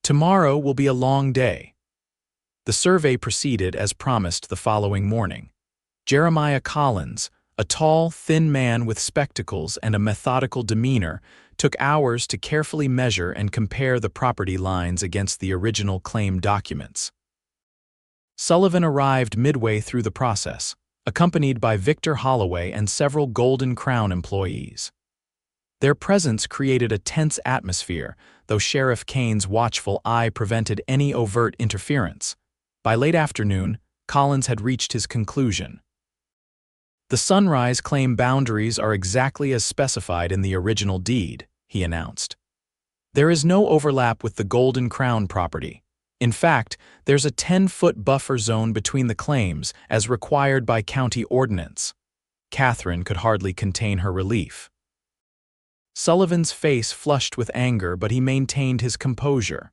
"Tomorrow will be a long day." The survey proceeded as promised the following morning. Jeremiah Collins, a tall, thin man with spectacles and a methodical demeanor, took hours to carefully measure and compare the property lines against the original claim documents. Sullivan arrived midway through the process, accompanied by Victor Holloway and several Golden Crown employees. Their presence created a tense atmosphere, though Sheriff Kane's watchful eye prevented any overt interference. By late afternoon, Collins had reached his conclusion. "The Sunrise claim boundaries are exactly as specified in the original deed," he announced. "There is no overlap with the Golden Crown property. In fact, there's a 10-foot buffer zone between the claims, as required by county ordinance." Katherine could hardly contain her relief. Sullivan's face flushed with anger, but he maintained his composure.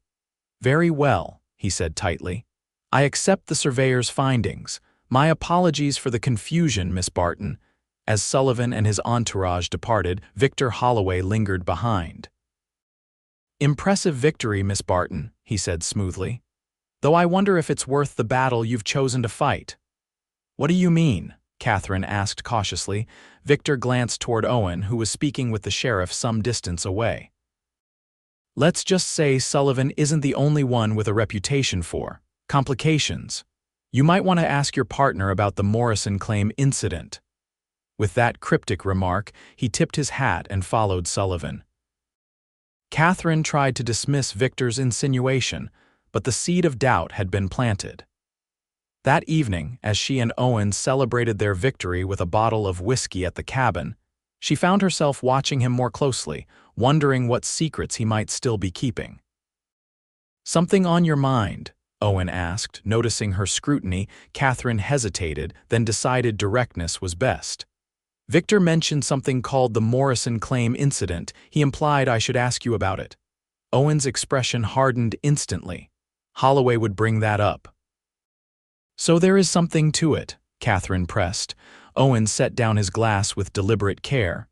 "Very well," he said tightly. "I accept the surveyor's findings. My apologies for the confusion, Miss Barton." As Sullivan and his entourage departed, Victor Holloway lingered behind. "Impressive victory, Miss Barton," he said smoothly. "Though I wonder if it's worth the battle you've chosen to fight." "What do you mean?" Katherine asked cautiously. Victor glanced toward Owen, who was speaking with the sheriff some distance away. "Let's just say Sullivan isn't the only one with a reputation for complications. You might want to ask your partner about the Morrison claim incident." With that cryptic remark, he tipped his hat and followed Sullivan. Katherine tried to dismiss Victor's insinuation, but the seed of doubt had been planted. That evening, as she and Owen celebrated their victory with a bottle of whiskey at the cabin, she found herself watching him more closely, wondering what secrets he might still be keeping. "Something on your mind?" Owen asked. Noticing her scrutiny, Katherine hesitated, then decided directness was best. "Victor mentioned something called the Morrison claim incident. He implied I should ask you about it." Owen's expression hardened instantly. Holloway would bring that up. "So there is something to it," Katherine pressed. Owen set down his glass with deliberate care.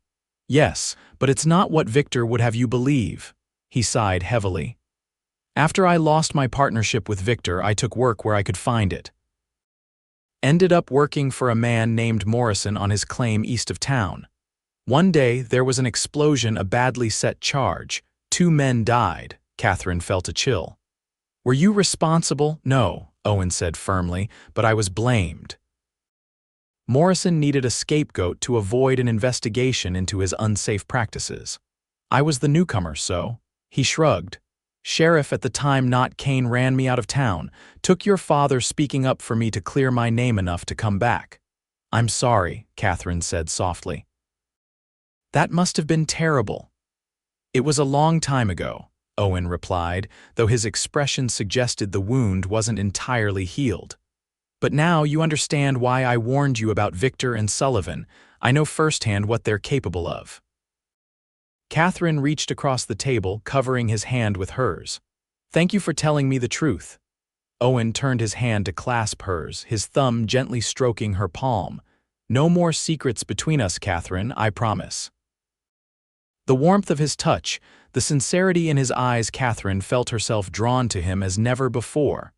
"Yes, but it's not what Victor would have you believe." He sighed heavily. "After I lost my partnership with Victor, I took work where I could find it. Ended up working for a man named Morrison on his claim east of town. One day, there was an explosion, a badly set charge. 2 men died." Katherine felt a chill. Were you responsible? No, Owen said firmly, but I was blamed. Morrison needed a scapegoat to avoid an investigation into his unsafe practices. I was the newcomer, so. He shrugged. Sheriff at the time, not Kane, ran me out of town. Took your father speaking up for me to clear my name enough to come back. I'm sorry, Katherine said softly. That must have been terrible. It was a long time ago, Owen replied, though his expression suggested the wound wasn't entirely healed. But now you understand why I warned you about Victor and Sullivan. I know firsthand what they're capable of. Katherine reached across the table, covering his hand with hers. Thank you for telling me the truth. Owen turned his hand to clasp hers, his thumb gently stroking her palm. No more secrets between us, Katherine, I promise. The warmth of his touch, the sincerity in his eyes, Katherine felt herself drawn to him as never before.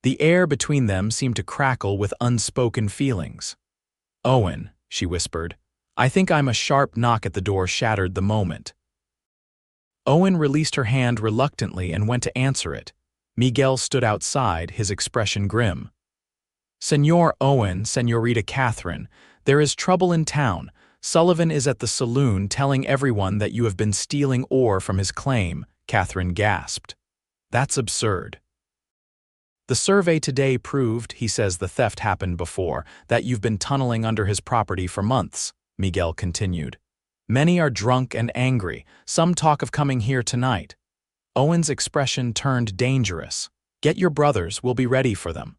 The air between them seemed to crackle with unspoken feelings. Owen, she whispered, I think a sharp knock at the door shattered the moment. Owen released her hand reluctantly and went to answer it. Miguel stood outside, his expression grim. Senor Owen, Senorita Katherine, there is trouble in town. Sullivan is at the saloon telling everyone that you have been stealing ore from his claim, Katherine gasped. That's absurd. The survey today proved, he says the theft happened before, that you've been tunneling under his property for months, Miguel continued. Many are drunk and angry. Some talk of coming here tonight. Owen's expression turned dangerous. Get your brothers, we'll be ready for them.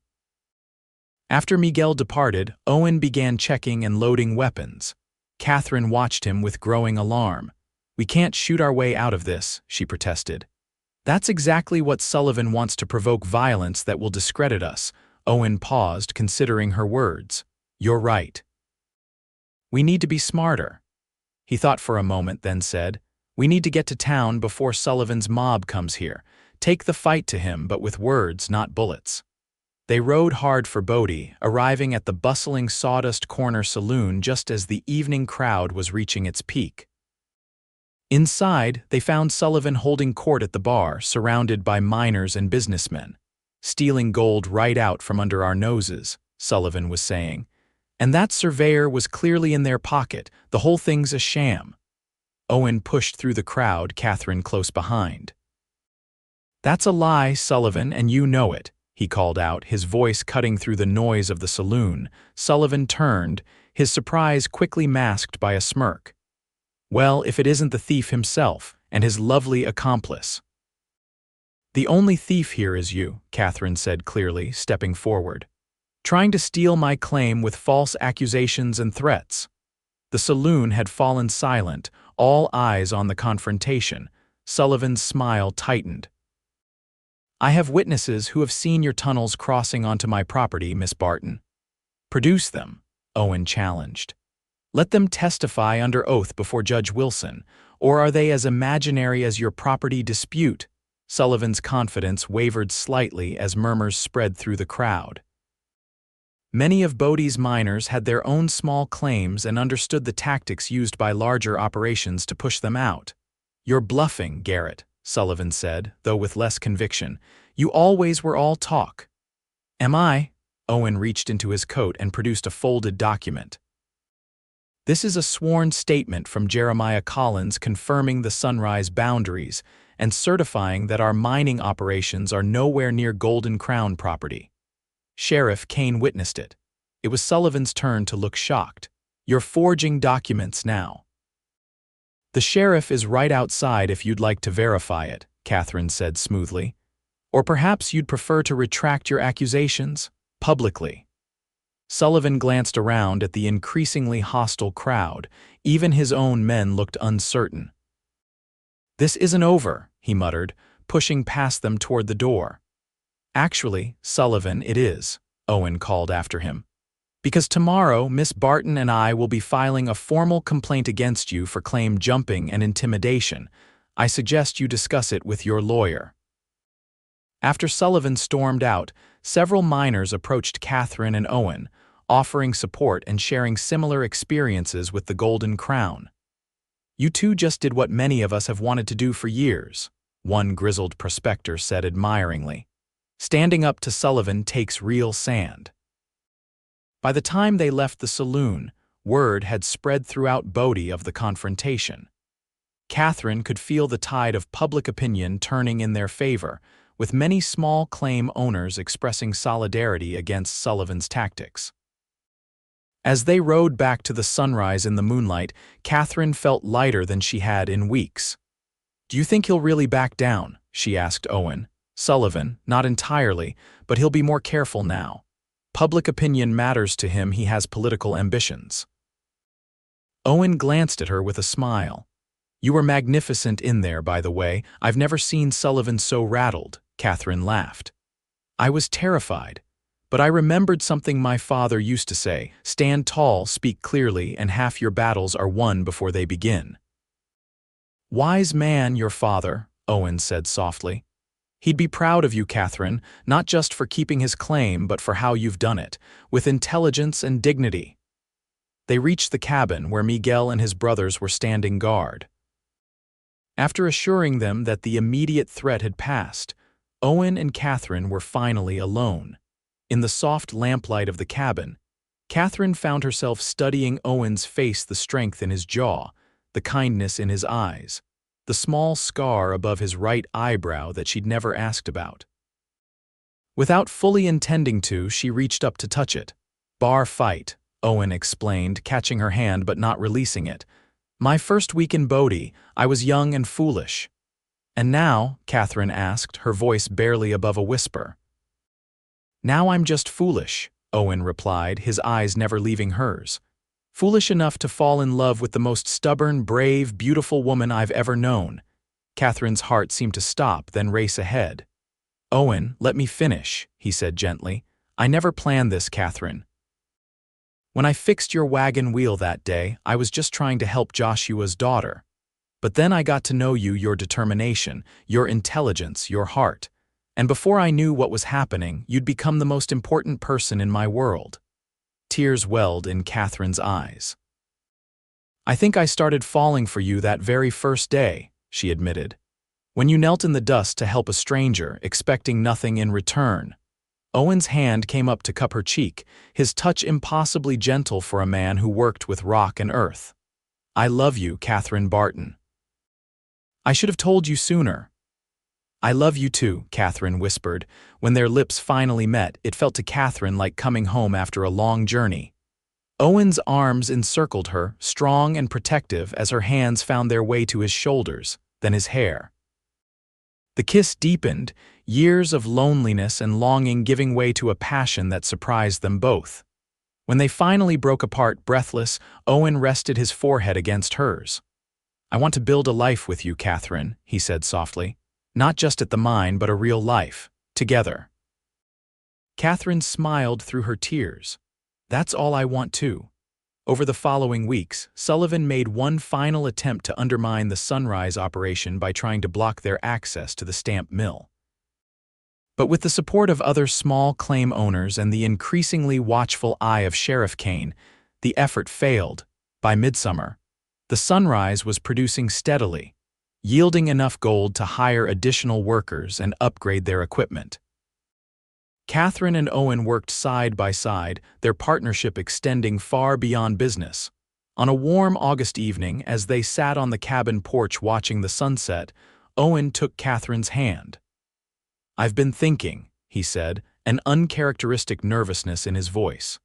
After Miguel departed, Owen began checking and loading weapons. Katherine watched him with growing alarm. We can't shoot our way out of this, she protested. That's exactly what Sullivan wants, to provoke violence that will discredit us. Owen paused, considering her words. You're right. We need to be smarter. He thought for a moment, then said, we need to get to town before Sullivan's mob comes here. Take the fight to him, but with words, not bullets. They rode hard for Bodie, arriving at the bustling Sawdust Corner saloon just as the evening crowd was reaching its peak. Inside, they found Sullivan holding court at the bar, surrounded by miners and businessmen. Stealing gold right out from under our noses, Sullivan was saying. And that surveyor was clearly in their pocket. The whole thing's a sham. Owen pushed through the crowd, Katherine close behind. That's a lie, Sullivan, and you know it, he called out, his voice cutting through the noise of the saloon. Sullivan turned, his surprise quickly masked by a smirk. Well, if it isn't the thief himself, and his lovely accomplice. The only thief here is you, Katherine said clearly, stepping forward. Trying to steal my claim with false accusations and threats. The saloon had fallen silent, all eyes on the confrontation. Sullivan's smile tightened. I have witnesses who have seen your tunnels crossing onto my property, Miss Barton. Produce them, Owen challenged. Let them testify under oath before Judge Wilson, or are they as imaginary as your property dispute? Sullivan's confidence wavered slightly as murmurs spread through the crowd. Many of Bodie's miners had their own small claims and understood the tactics used by larger operations to push them out. You're bluffing, Garrett, Sullivan said, though with less conviction. You always were all talk. Am I? Owen reached into his coat and produced a folded document. This is a sworn statement from Jeremiah Collins confirming the Sunrise boundaries and certifying that our mining operations are nowhere near Golden Crown property. Sheriff Kane witnessed it. It was Sullivan's turn to look shocked. You're forging documents now. The sheriff is right outside if you'd like to verify it, Katherine said smoothly. Or perhaps you'd prefer to retract your accusations publicly. Sullivan glanced around at the increasingly hostile crowd. Even his own men looked uncertain. This isn't over, he muttered, pushing past them toward the door. Actually, Sullivan, it is, Owen called after him. Because tomorrow, Miss Barton and I will be filing a formal complaint against you for claim jumping and intimidation. I suggest you discuss it with your lawyer. After Sullivan stormed out, several miners approached Katherine and Owen, offering support and sharing similar experiences with the Golden Crown. You two just did what many of us have wanted to do for years, one grizzled prospector said admiringly. Standing up to Sullivan takes real sand. By the time they left the saloon, word had spread throughout Bodie of the confrontation. Katherine could feel the tide of public opinion turning in their favor, with many small claim owners expressing solidarity against Sullivan's tactics. As they rode back to the sunrise in the moonlight, Katherine felt lighter than she had in weeks. "Do you think he'll really back down?" she asked Owen. "Sullivan, not entirely, but he'll be more careful now. Public opinion matters to him. He has political ambitions." Owen glanced at her with a smile. "You were magnificent in there, by the way. I've never seen Sullivan so rattled," Katherine laughed. "I was terrified. But I remembered something my father used to say, stand tall, speak clearly, and half your battles are won before they begin." "Wise man, your father," Owen said softly. "He'd be proud of you, Katherine, not just for keeping his claim, but for how you've done it, with intelligence and dignity." They reached the cabin where Miguel and his brothers were standing guard. After assuring them that the immediate threat had passed, Owen and Katherine were finally alone. In the soft lamplight of the cabin, Katherine found herself studying Owen's face, the strength in his jaw, the kindness in his eyes, the small scar above his right eyebrow that she'd never asked about. Without fully intending to, she reached up to touch it. "Bar fight," Owen explained, catching her hand but not releasing it. "My first week in Bodie, I was young and foolish." "And now?" Katherine asked, her voice barely above a whisper. "Now I'm just foolish," Owen replied, his eyes never leaving hers. "Foolish enough to fall in love with the most stubborn, brave, beautiful woman I've ever known." Katherine's heart seemed to stop, then race ahead. "Owen, let me finish," he said gently. "I never planned this, Katherine. When I fixed your wagon wheel that day, I was just trying to help Joshua's daughter. But then I got to know you, your determination, your intelligence, your heart. And before I knew what was happening, you'd become the most important person in my world." Tears welled in Katherine's eyes. "I think I started falling for you that very first day," she admitted. "When you knelt in the dust to help a stranger, expecting nothing in return." Owen's hand came up to cup her cheek, his touch impossibly gentle for a man who worked with rock and earth. "I love you, Katherine Barton. I should have told you sooner." "I love you too," Katherine whispered. When their lips finally met, it felt to Katherine like coming home after a long journey. Owen's arms encircled her, strong and protective, as her hands found their way to his shoulders, then his hair. The kiss deepened, years of loneliness and longing giving way to a passion that surprised them both. When they finally broke apart, breathless, Owen rested his forehead against hers. "I want to build a life with you, Katherine," he said softly. "Not just at the mine, but a real life, together." Katherine smiled through her tears. "That's all I want too." Over the following weeks, Sullivan made one final attempt to undermine the Sunrise operation by trying to block their access to the stamp mill. But with the support of other small claim owners and the increasingly watchful eye of Sheriff Kane, the effort failed. By midsummer, the Sunrise was producing steadily, yielding enough gold to hire additional workers and upgrade their equipment. Katherine and Owen worked side by side, their partnership extending far beyond business. On a warm August evening, as they sat on the cabin porch watching the sunset, Owen took Katherine's hand. "I've been thinking," he said, an uncharacteristic nervousness in his voice.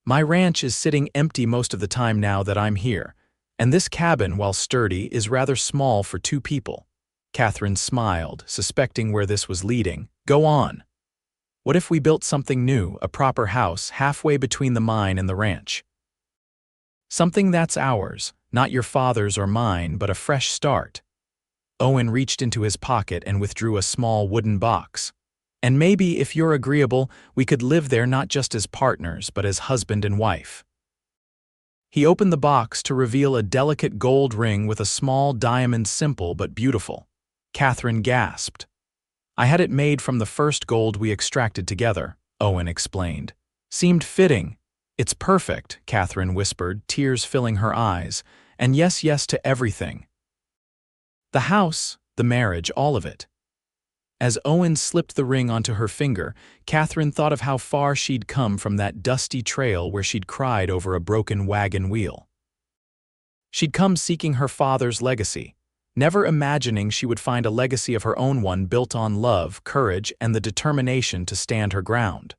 "My ranch is sitting empty most of the time now that I'm here, and this cabin, while sturdy, is rather small for two people." Katherine smiled, suspecting where this was leading. "Go on. What if we built something new, a proper house, halfway between the mine and the ranch? Something that's ours, not your father's or mine, but a fresh start." Owen reached into his pocket and withdrew a small wooden box. "And maybe, if you're agreeable, we could live there not just as partners, but as husband and wife." He opened the box to reveal a delicate gold ring with a small diamond, simple but beautiful. Katherine gasped. "I had it made from the first gold we extracted together," Owen explained. "Seemed fitting." "It's perfect," Katherine whispered, tears filling her eyes. "And yes, yes to everything." The house, the marriage, all of it. As Owen slipped the ring onto her finger, Katherine thought of how far she'd come from that dusty trail where she'd cried over a broken wagon wheel. She'd come seeking her father's legacy, never imagining she would find a legacy of her own, one built on love, courage, and the determination to stand her ground.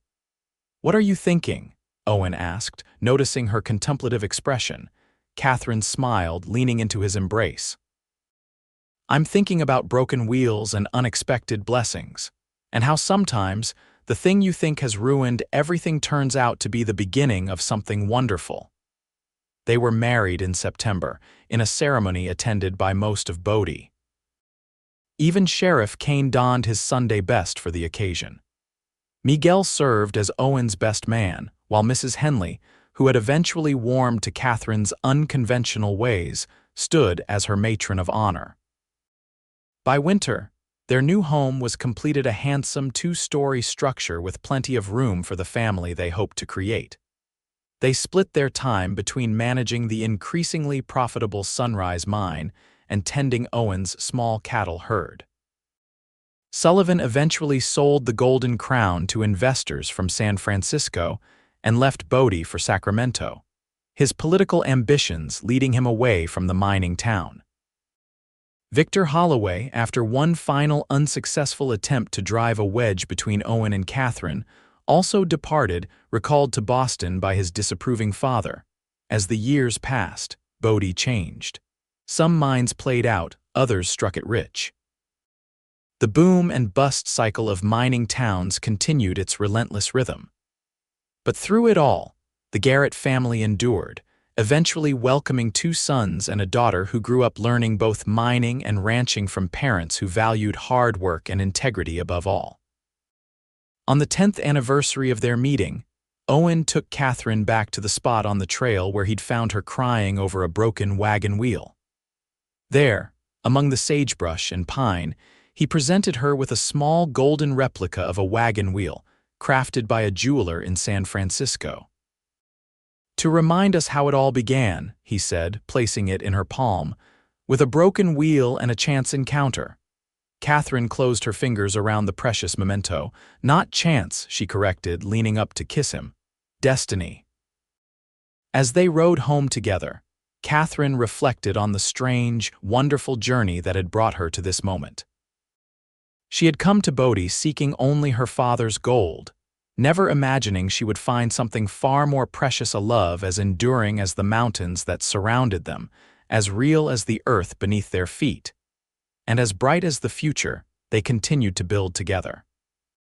"What are you thinking?" Owen asked, noticing her contemplative expression. Katherine smiled, leaning into his embrace. "I'm thinking about broken wheels and unexpected blessings, and how sometimes the thing you think has ruined everything turns out to be the beginning of something wonderful." They were married in September, in a ceremony attended by most of Bodie. Even Sheriff Kane donned his Sunday best for the occasion. Miguel served as Owen's best man, while Mrs. Henley, who had eventually warmed to Katherine's unconventional ways, stood as her matron of honor. By winter, their new home was completed, a handsome two-story structure with plenty of room for the family they hoped to create. They split their time between managing the increasingly profitable Sunrise mine and tending Owen's small cattle herd. Sullivan eventually sold the Golden Crown to investors from San Francisco and left Bodie for Sacramento, his political ambitions leading him away from the mining town. Victor Holloway, after one final unsuccessful attempt to drive a wedge between Owen and Katherine, also departed, recalled to Boston by his disapproving father. As the years passed, Bodie changed. Some mines played out, others struck it rich. The boom and bust cycle of mining towns continued its relentless rhythm. But through it all, the Garrett family endured, eventually welcoming two sons and a daughter who grew up learning both mining and ranching from parents who valued hard work and integrity above all. On the 10th anniversary of their meeting, Owen took Katherine back to the spot on the trail where he'd found her crying over a broken wagon wheel. There, among the sagebrush and pine, he presented her with a small golden replica of a wagon wheel, crafted by a jeweler in San Francisco. "To remind us how it all began," he said, placing it in her palm, "with a broken wheel and a chance encounter." Katherine closed her fingers around the precious memento. "Not chance," she corrected, leaning up to kiss him. "Destiny." As they rode home together, Katherine reflected on the strange, wonderful journey that had brought her to this moment. She had come to Bodie seeking only her father's gold, never imagining she would find something far more precious, a love as enduring as the mountains that surrounded them, as real as the earth beneath their feet, and as bright as the future they continued to build together.